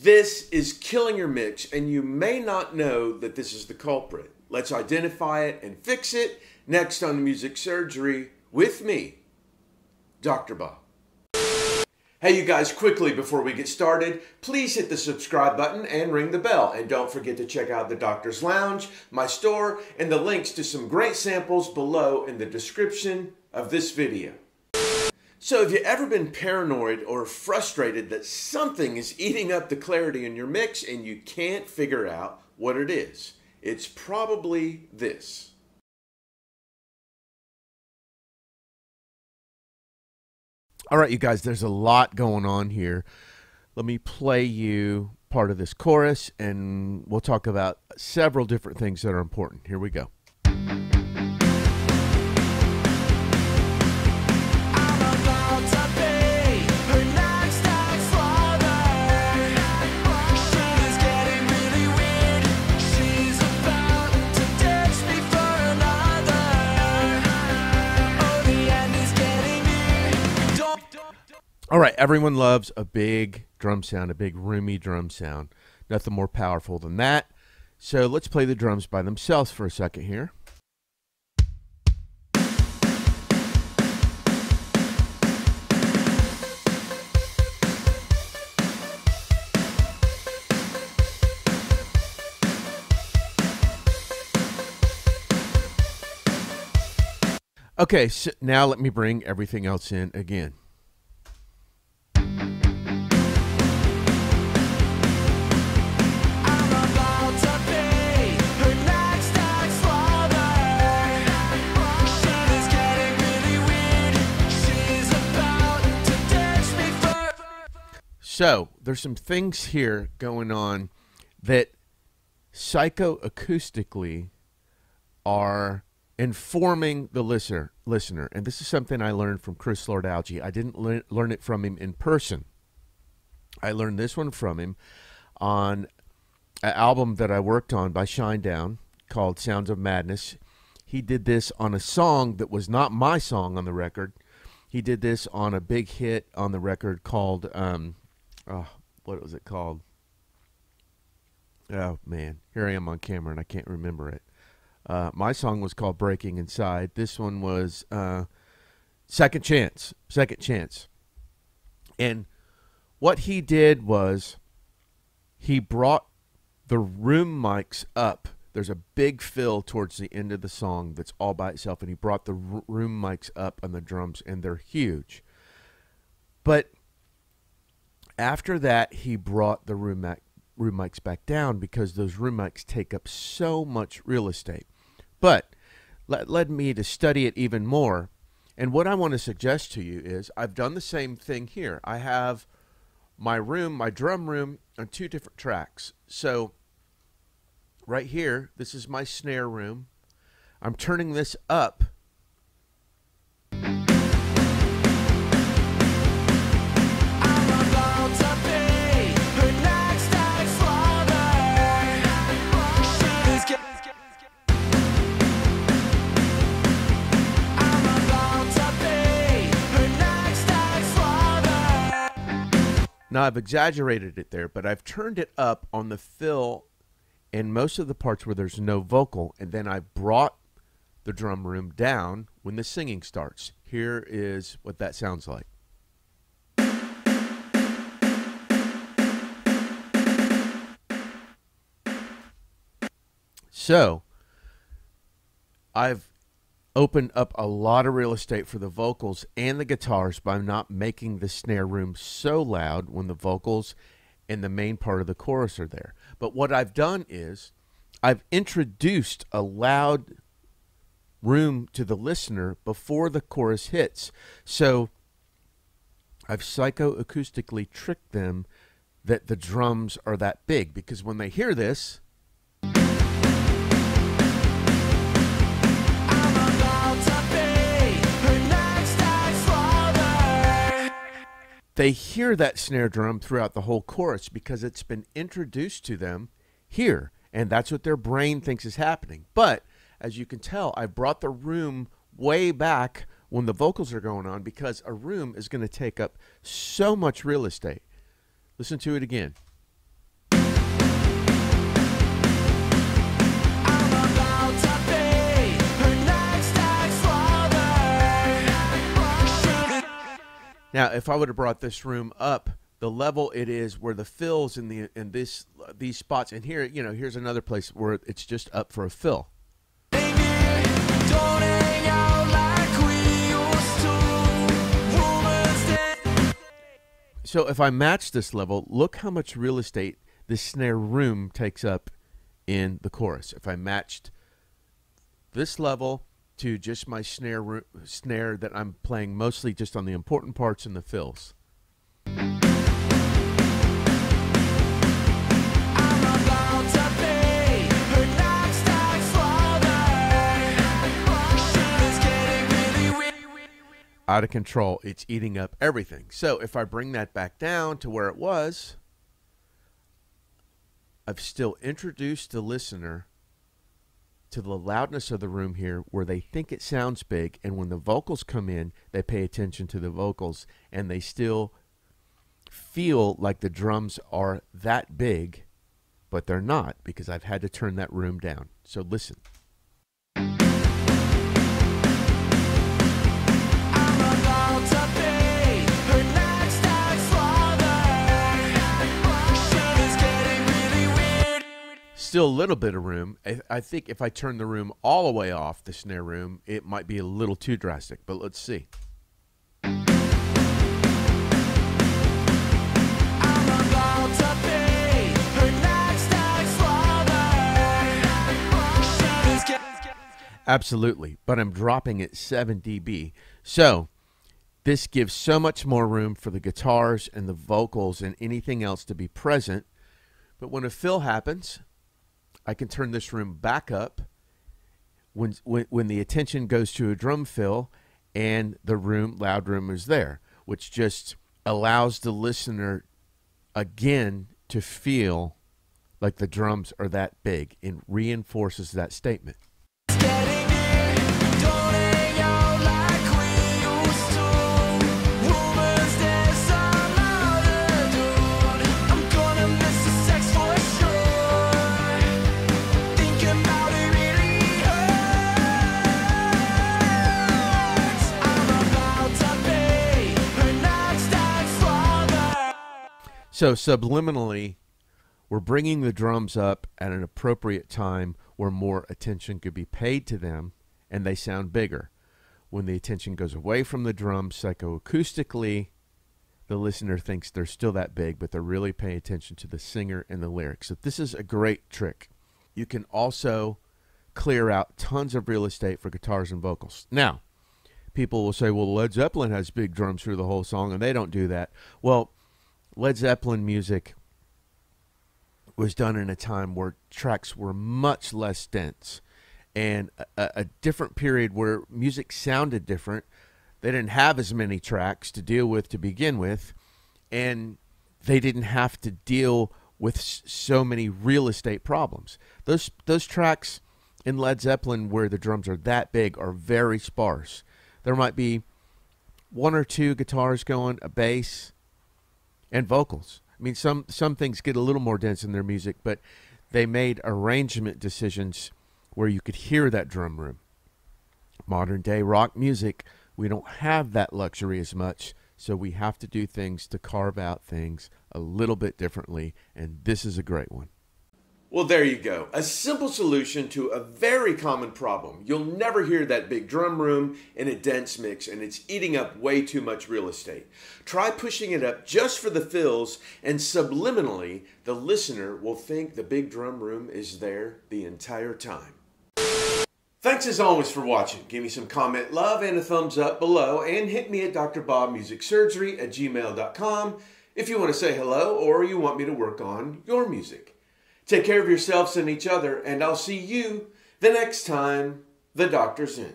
This is killing your mix, and you may not know that this is the culprit. Let's identify it and fix it next on Music Surgery with me, Dr. Bob. Hey you guys, quickly before we get started, please hit the subscribe button and ring the bell. And don't forget to check out the Doctor's Lounge, my store, and the links to some great samples below in the description of this video. So have you ever been paranoid or frustrated that something is eating up the clarity in your mix and you can't figure out what it is? It's probably this. All right, you guys, there's a lot going on here. Let me play you part of this chorus and we'll talk about several different things that are important. Here we go. All right, everyone loves a big drum sound, a big roomy drum sound. Nothing more powerful than that. So let's play the drums by themselves for a second here. Okay, so now let me bring everything else in again. So there's some things here going on that psychoacoustically are informing the listener. And this is something I learned from Chris Lord-Alge. I didn't learn it from him in person. I learned this one from him on an album that I worked on by Shinedown called Sounds of Madness. He did this on a song that was not my song on the record. He did this on a big hit on the record called... what was it called? Oh, man. Here I am on camera, and I can't remember it. My song was called Breaking Inside. This one was Second Chance. Second Chance. And what he did was he brought the room mics up. There's a big fill towards the end of the song that's all by itself, and he brought the room mics up on the drums, and they're huge. But after that, he brought the room mics back down because those room mics take up so much real estate. But that led me to study it even more. And what I want to suggest to you is I've done the same thing here. I have my room, my drum room, on two different tracks. So right here, this is my snare room. I'm turning this up. Now, I've exaggerated it there, but I've turned it up on the fill in most of the parts where there's no vocal, and then I brought the drum room down when the singing starts. Here is what that sounds like. So, I've opened up a lot of real estate for the vocals and the guitars by not making the snare room so loud when the vocals and the main part of the chorus are there. But what I've done is I've introduced a loud room to the listener before the chorus hits. So I've psychoacoustically tricked them that the drums are that big, because when they hear this, they hear that snare drum throughout the whole chorus because it's been introduced to them here, and that's what their brain thinks is happening. But as you can tell, I brought the room way back when the vocals are going on because a room is going to take up so much real estate. Listen to it again. Now, if I would have brought this room up, the level it is where the fills in these spots, and here, you know, here's another place where it's just up for a fill. So if I match this level, look how much real estate this snare room takes up in the chorus. If I matched this level to just my snare that I'm playing mostly just on the important parts and the fills. Out of control, it's eating up everything. So if I bring that back down to where it was, I've still introduced the listener to the loudness of the room here where they think it sounds big, and when the vocals come in, they pay attention to the vocals, and they still feel like the drums are that big, but they're not, because I've had to turn that room down. So listen. Still a little bit of room. I think if I turn the room all the way off, the snare room, it might be a little too drastic, but let's see. Absolutely, but I'm dropping it 7 dB. So this gives so much more room for the guitars and the vocals and anything else to be present. But when a fill happens, I can turn this room back up when the attention goes to a drum fill and the loud room is there, which just allows the listener again to feel like the drums are that big and reinforces that statement. So subliminally, we're bringing the drums up at an appropriate time where more attention could be paid to them and they sound bigger. When the attention goes away from the drums psychoacoustically, the listener thinks they're still that big, but they're really paying attention to the singer and the lyrics. So this is a great trick. You can also clear out tons of real estate for guitars and vocals. Now, people will say, well, Led Zeppelin has big drums through the whole song, and they don't do that. Well, Led Zeppelin music was done in a time where tracks were much less dense and a different period where music sounded different. They didn't have as many tracks to deal with to begin with, and they didn't have to deal with so many real estate problems. Those tracks in Led Zeppelin where the drums are that big are very sparse. There might be 1 or 2 guitars going, a bass, and vocals. I mean, some things get a little more dense in their music, but they made arrangement decisions where you could hear that drum room. Modern day rock music, we don't have that luxury as much, so we have to do things to carve out things a little bit differently, and this is a great one. Well, there you go. A simple solution to a very common problem. You'll never hear that big drum room in a dense mix, and it's eating up way too much real estate. Try pushing it up just for the fills, and subliminally, the listener will think the big drum room is there the entire time. Thanks as always for watching. Give me some comment love and a thumbs up below, and hit me at drbobmusicsurgery@gmail.com if you want to say hello or you want me to work on your music. Take care of yourselves and each other, and I'll see you the next time the doctor's in.